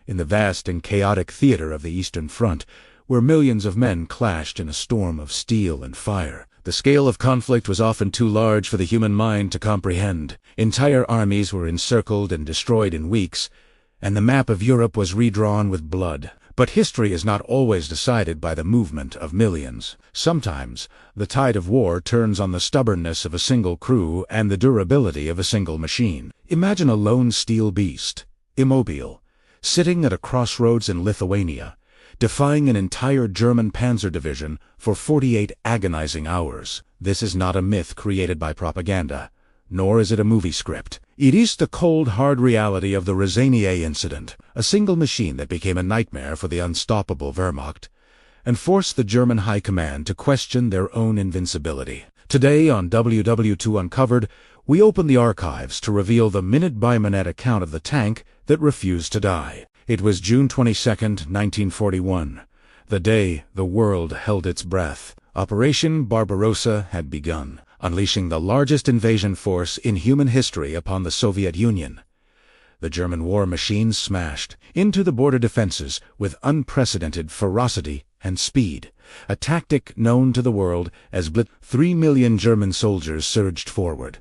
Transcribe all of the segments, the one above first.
in the vast and chaotic theater of the Eastern Front, where millions of men clashed in a storm of steel and fire. The scale of conflict was often too large for the human mind to comprehend. Entire armies were encircled and destroyed in weeks, and the map of Europe was redrawn with blood. But history is not always decided by the movement of millions. Sometimes, the tide of war turns on the stubbornness of a single crew and the durability of a single machine. Imagine a lone steel beast, immobile, sitting at a crossroads in Lithuania, defying an entire German panzer division for 48 agonizing hours. This is not a myth created by propaganda, nor is it a movie script. It is the cold, hard reality of the Rosenier incident, a single machine that became a nightmare for the unstoppable Wehrmacht, and forced the German High Command to question their own invincibility. Today on WW2 Uncovered, we open the archives to reveal the minute-by-minute account of the tank that refused to die. It was June 22, 1941, the day the world held its breath. Operation Barbarossa had begun, unleashing the largest invasion force in human history upon the Soviet Union. The German war machine smashed into the border defenses with unprecedented ferocity and speed, a tactic known to the world as Blitz. 3 million German soldiers surged forward,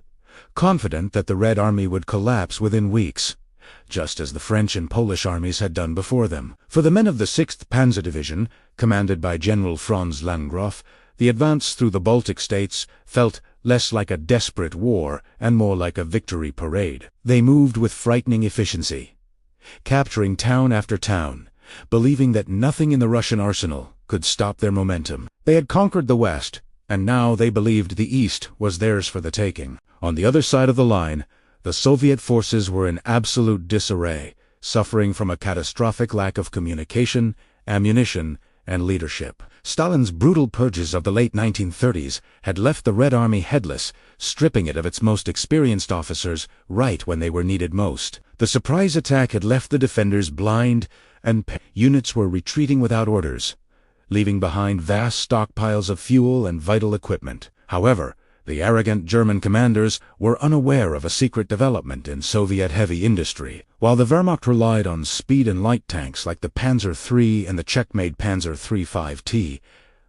confident that the Red Army would collapse within weeks, just as the French and Polish armies had done before them. For the men of the 6th Panzer Division, commanded by General Franz Landgraf, the advance through the Baltic states felt less like a desperate war and more like a victory parade. They moved with frightening efficiency, capturing town after town, believing that nothing in the Russian arsenal could stop their momentum. They had conquered the West, and now they believed the East was theirs for the taking. On the other side of the line, the Soviet forces were in absolute disarray, suffering from a catastrophic lack of communication, ammunition, and leadership. Stalin's brutal purges of the late 1930s had left the Red Army headless, stripping it of its most experienced officers right when they were needed most. The surprise attack had left the defenders blind, and units were retreating without orders, leaving behind vast stockpiles of fuel and vital equipment. However, the arrogant German commanders were unaware of a secret development in Soviet heavy industry. While the Wehrmacht relied on speed and light tanks like the Panzer III and the checkmate Panzer III-5T,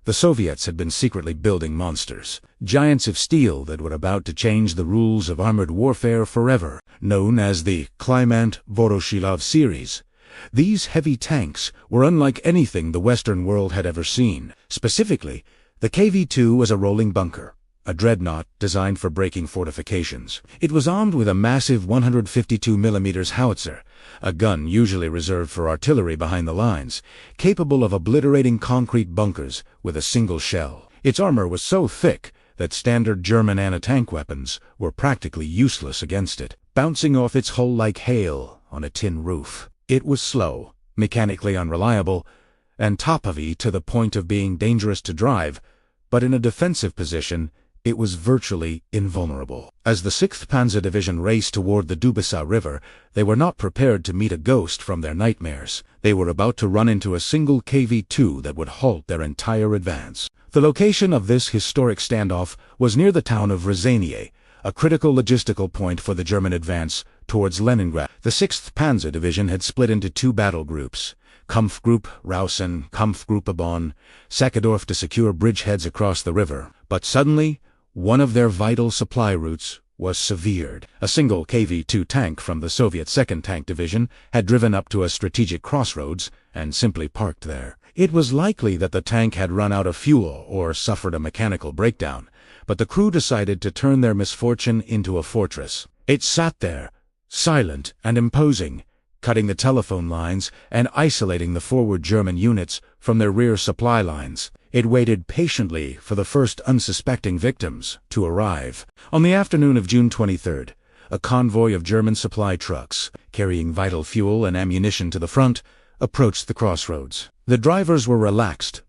the Soviets had been secretly building monsters, giants of steel that were about to change the rules of armored warfare forever, known as the Kliment-Voroshilov series. These heavy tanks were unlike anything the Western world had ever seen. Specifically, the KV-2 was a rolling bunker, a dreadnought designed for breaking fortifications. It was armed with a massive 152mm howitzer, a gun usually reserved for artillery behind the lines, capable of obliterating concrete bunkers with a single shell. Its armor was so thick that standard German anti-tank weapons were practically useless against it, bouncing off its hull like hail on a tin roof. It was slow, mechanically unreliable, and top-heavy to the point of being dangerous to drive, but in a defensive position, it was virtually invulnerable. As the 6th Panzer Division raced toward the Dubasa River, they were not prepared to meet a ghost from their nightmares. They were about to run into a single KV-2 that would halt their entire advance. The location of this historic standoff was near the town of Rosenier, a critical logistical point for the German advance towards Leningrad. The 6th Panzer Division had split into two battle groups, Kampfgruppe Rausen, Kampfgruppe Bonn, Sackedorf, to secure bridgeheads across the river. But suddenly, one of their vital supply routes was severed. A single KV-2 tank from the Soviet 2nd Tank Division had driven up to a strategic crossroads and simply parked there. It was likely that the tank had run out of fuel or suffered a mechanical breakdown, but the crew decided to turn their misfortune into a fortress. It sat there, silent and imposing, cutting the telephone lines and isolating the forward German units from their rear supply lines. It waited patiently for the first unsuspecting victims to arrive. On the afternoon of June 23rd, a convoy of German supply trucks, carrying vital fuel and ammunition to the front, approached the crossroads. The drivers were relaxed,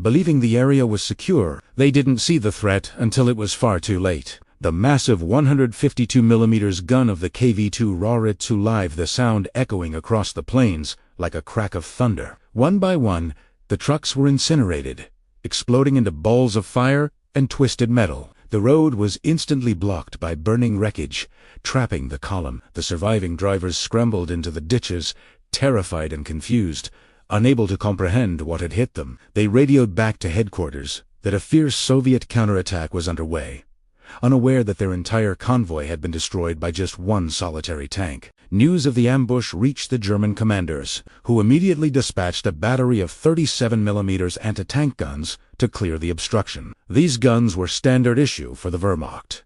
believing the area was secure. They didn't see the threat until it was far too late. The massive 152mm gun of the KV-2 roared to life, the sound echoing across the plains like a crack of thunder. One by one, the trucks were incinerated, exploding into balls of fire and twisted metal. The road was instantly blocked by burning wreckage, trapping the column. The surviving drivers scrambled into the ditches, Terrified and confused, unable to comprehend what had hit them, they radioed back to headquarters that a fierce Soviet counterattack was underway, unaware that their entire convoy had been destroyed by just one solitary tank. News of the ambush reached the German commanders, who immediately dispatched a battery of 37mm anti-tank guns to clear the obstruction. These guns were standard issue for the Wehrmacht,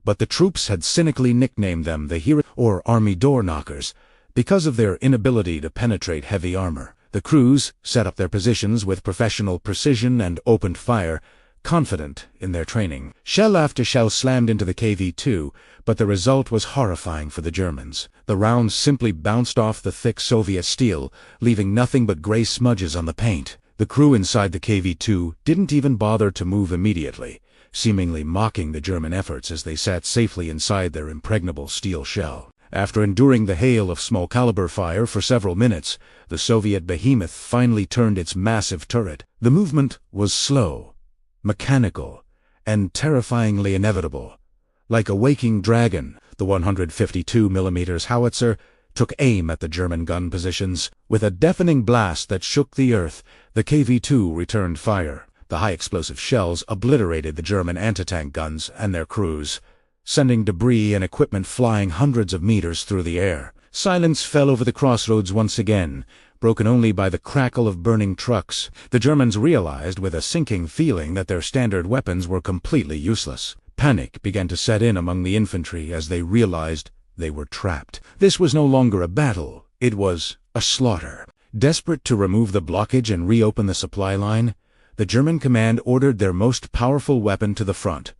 but the troops had cynically nicknamed them the Hero or Army door knockers because of their inability to penetrate heavy armor. The crews set up their positions with professional precision and opened fire, confident in their training. Shell after shell slammed into the KV-2, but the result was horrifying for the Germans. The rounds simply bounced off the thick Soviet steel, leaving nothing but gray smudges on the paint. The crew inside the KV-2 didn't even bother to move immediately, seemingly mocking the German efforts as they sat safely inside their impregnable steel shell. After enduring the hail of small-caliber fire for several minutes, the Soviet behemoth finally turned its massive turret. The movement was slow, mechanical, and terrifyingly inevitable. Like a waking dragon, the 152mm howitzer took aim at the German gun positions. With a deafening blast that shook the earth, the KV-2 returned fire. The high-explosive shells obliterated the German anti-tank guns and their crews, sending debris and equipment flying hundreds of meters through the air. Silence fell over the crossroads once again, broken only by the crackle of burning trucks. The Germans realized with a sinking feeling that their standard weapons were completely useless. Panic began to set in among the infantry as they realized they were trapped. This was no longer a battle, it was a slaughter. Desperate to remove the blockage and reopen the supply line, the German command ordered their most powerful weapon to the front,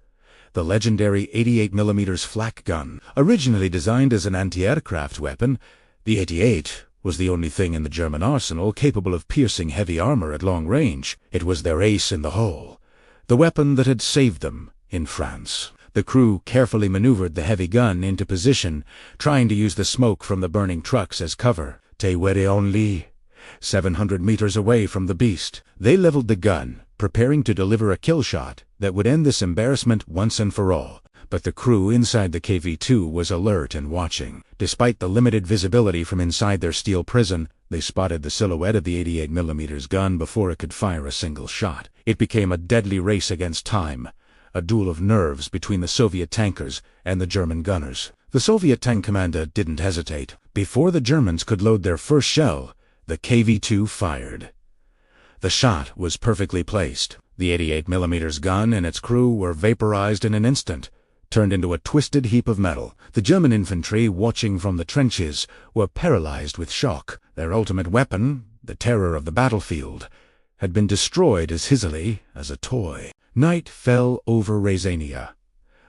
the legendary 88mm flak gun. Originally designed as an anti-aircraft weapon, the 88 was the only thing in the German arsenal capable of piercing heavy armor at long range. It was their ace in the hole, the weapon that had saved them in France. The crew carefully maneuvered the heavy gun into position, trying to use the smoke from the burning trucks as cover. They were only 700 meters away from the beast. They leveled the gun, preparing to deliver a kill shot that would end this embarrassment once and for all. But the crew inside the KV-2 was alert and watching. Despite the limited visibility from inside their steel prison, they spotted the silhouette of the 88mm gun before it could fire a single shot. It became a deadly race against time, a duel of nerves between the Soviet tankers and the German gunners. The Soviet tank commander didn't hesitate. Before the Germans could load their first shell, the KV-2 fired. The shot was perfectly placed. The 88mm gun and its crew were vaporized in an instant, turned into a twisted heap of metal. The German infantry, watching from the trenches, were paralyzed with shock. Their ultimate weapon, the terror of the battlefield, had been destroyed as easily as a toy. Night fell over Ryazania,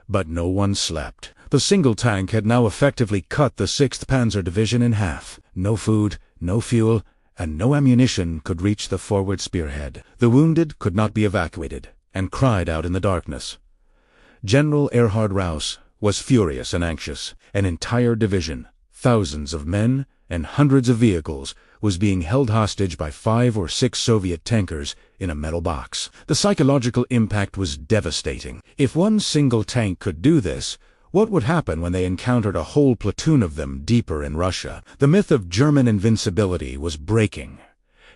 but no one slept. The single tank had now effectively cut the 6th Panzer Division in half. No food, no fuel, and no ammunition could reach the forward spearhead. The wounded could not be evacuated, and cried out in the darkness. General Erhard Raus was furious and anxious. An entire division, thousands of men, and hundreds of vehicles was being held hostage by 5 or 6 Soviet tankers in a metal box. The psychological impact was devastating. If one single tank could do this, what would happen when they encountered a whole platoon of them deeper in Russia? The myth of German invincibility was breaking,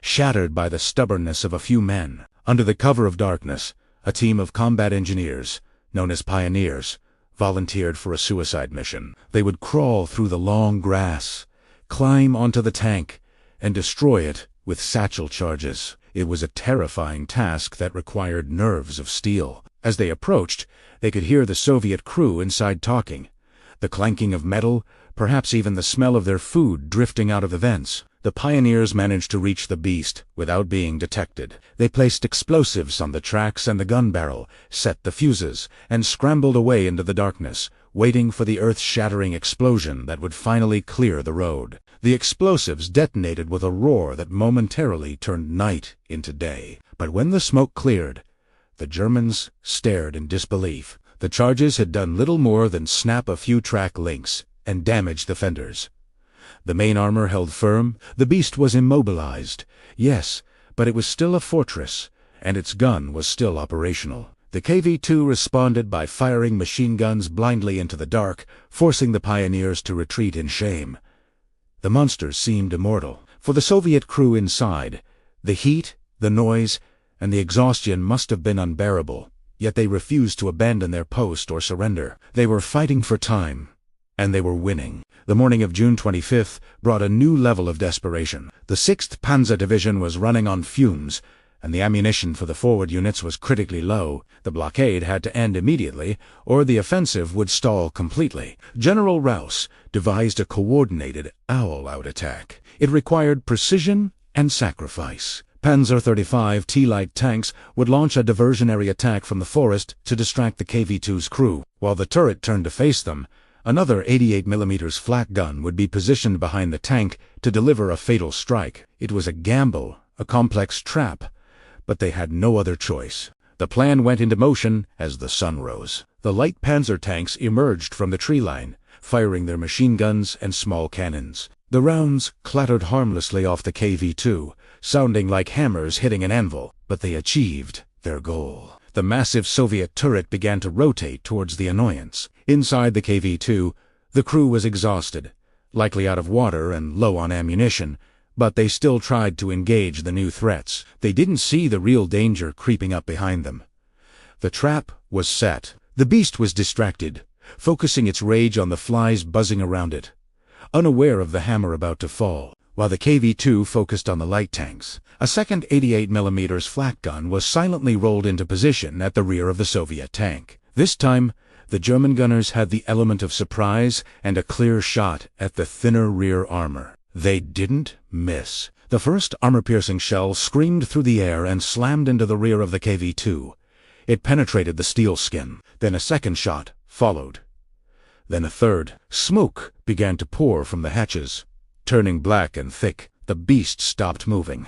shattered by the stubbornness of a few men. Under the cover of darkness, a team of combat engineers, known as pioneers, volunteered for a suicide mission. They would crawl through the long grass, climb onto the tank, and destroy it with satchel charges. It was a terrifying task that required nerves of steel. As they approached, they could hear the Soviet crew inside talking, the clanking of metal, perhaps even the smell of their food drifting out of the vents. The pioneers managed to reach the beast without being detected. They placed explosives on the tracks and the gun barrel, set the fuses, and scrambled away into the darkness, waiting for the earth-shattering explosion that would finally clear the road. The explosives detonated with a roar that momentarily turned night into day. But when the smoke cleared, the Germans stared in disbelief. The charges had done little more than snap a few track links and damage the fenders. The main armor held firm. The beast was immobilized, yes, but it was still a fortress, and its gun was still operational. The KV-2 responded by firing machine guns blindly into the dark, forcing the pioneers to retreat in shame. The monsters seemed immortal. For the Soviet crew inside, the heat, the noise, and the exhaustion must have been unbearable, yet they refused to abandon their post or surrender. They were fighting for time, and they were winning. The morning of June 25th brought a new level of desperation. The 6th Panzer Division was running on fumes, and the ammunition for the forward units was critically low. The blockade had to end immediately, or the offensive would stall completely. General Rauss devised a coordinated all-out attack. It required precision and sacrifice. Panzer 35 T-light tanks would launch a diversionary attack from the forest to distract the KV-2's crew. While the turret turned to face them, another 88mm flak gun would be positioned behind the tank to deliver a fatal strike. It was a gamble, a complex trap, but they had no other choice. The plan went into motion as the sun rose. The light panzer tanks emerged from the tree line, firing their machine guns and small cannons. The rounds clattered harmlessly off the KV-2, sounding like hammers hitting an anvil, but they achieved their goal. The massive Soviet turret began to rotate towards the annoyance. Inside the KV-2, the crew was exhausted, likely out of water and low on ammunition, but they still tried to engage the new threats. They didn't see the real danger creeping up behind them. The trap was set. The beast was distracted, focusing its rage on the flies buzzing around it, unaware of the hammer about to fall, while the KV-2 focused on the light tanks. A second 88mm flak gun was silently rolled into position at the rear of the Soviet tank. This time, the German gunners had the element of surprise and a clear shot at the thinner rear armor. They didn't miss. The first armor-piercing shell screamed through the air and slammed into the rear of the KV-2. It penetrated the steel skin. Then a second shot followed. Then a third. Smoke began to pour from the hatches. Turning black and thick, the beast stopped moving.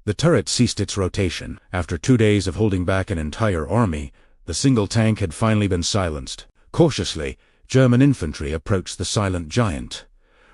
The turret ceased its rotation. After 2 days of holding back an entire army, the single tank had finally been silenced. Cautiously, German infantry approached the silent giant.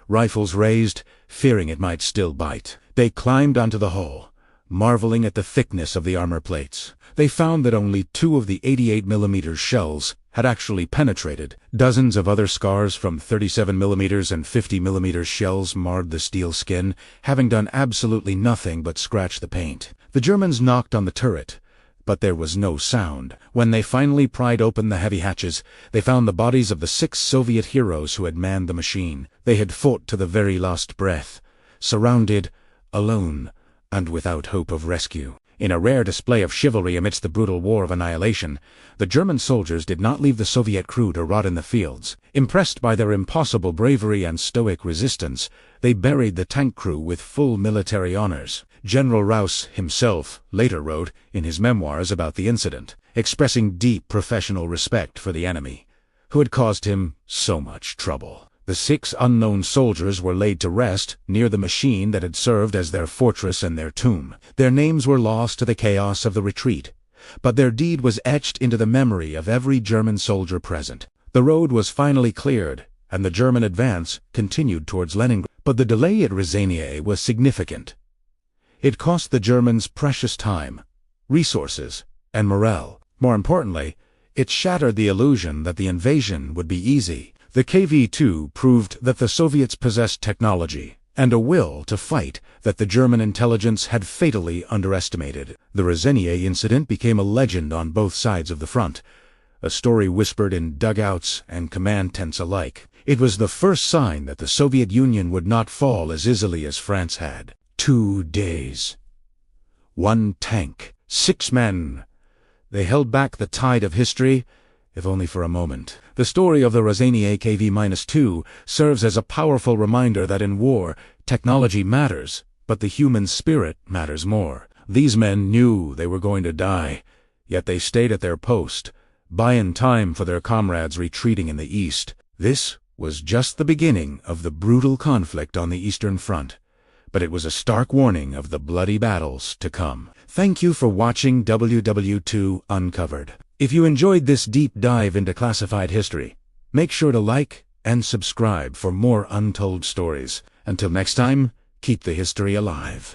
Rifles raised, fearing it might still bite. They climbed onto the hull, marveling at the thickness of the armor plates. They found that only 2 of the 88mm shells had actually penetrated. Dozens of other scars from 37mm and 50mm shells marred the steel skin, having done absolutely nothing but scratch the paint. The Germans knocked on the turret, but there was no sound. When they finally pried open the heavy hatches, they found the bodies of the 6 Soviet heroes who had manned the machine. They had fought to the very last breath, surrounded, alone, and without hope of rescue. In a rare display of chivalry amidst the brutal war of annihilation, the German soldiers did not leave the Soviet crew to rot in the fields. Impressed by their impossible bravery and stoic resistance, they buried the tank crew with full military honors. General Rauss himself later wrote in his memoirs about the incident, expressing deep professional respect for the enemy, who had caused him so much trouble. The 6 unknown soldiers were laid to rest near the machine that had served as their fortress and their tomb. Their names were lost to the chaos of the retreat, but their deed was etched into the memory of every German soldier present. The road was finally cleared, and the German advance continued towards Leningrad. But the delay at Ryazanye was significant. It cost the Germans precious time, resources, and morale. More importantly, it shattered the illusion that the invasion would be easy. The KV-2 proved that the Soviets possessed technology and a will to fight that the German intelligence had fatally underestimated. The Ryazanye incident became a legend on both sides of the front, a story whispered in dugouts and command tents alike. It was the first sign that the Soviet Union would not fall as easily as France had. 2 days. 1 tank. 6 men. They held back the tide of history, if only for a moment. The story of the Ryazanye KV-2 serves as a powerful reminder that in war, technology matters, but the human spirit matters more. These men knew they were going to die, yet they stayed at their post, buying time for their comrades retreating in the east. This was just the beginning of the brutal conflict on the Eastern Front, but it was a stark warning of the bloody battles to come. Thank you for watching WW2 Uncovered. If you enjoyed this deep dive into classified history, make sure to like and subscribe for more untold stories. Until next time, keep the history alive.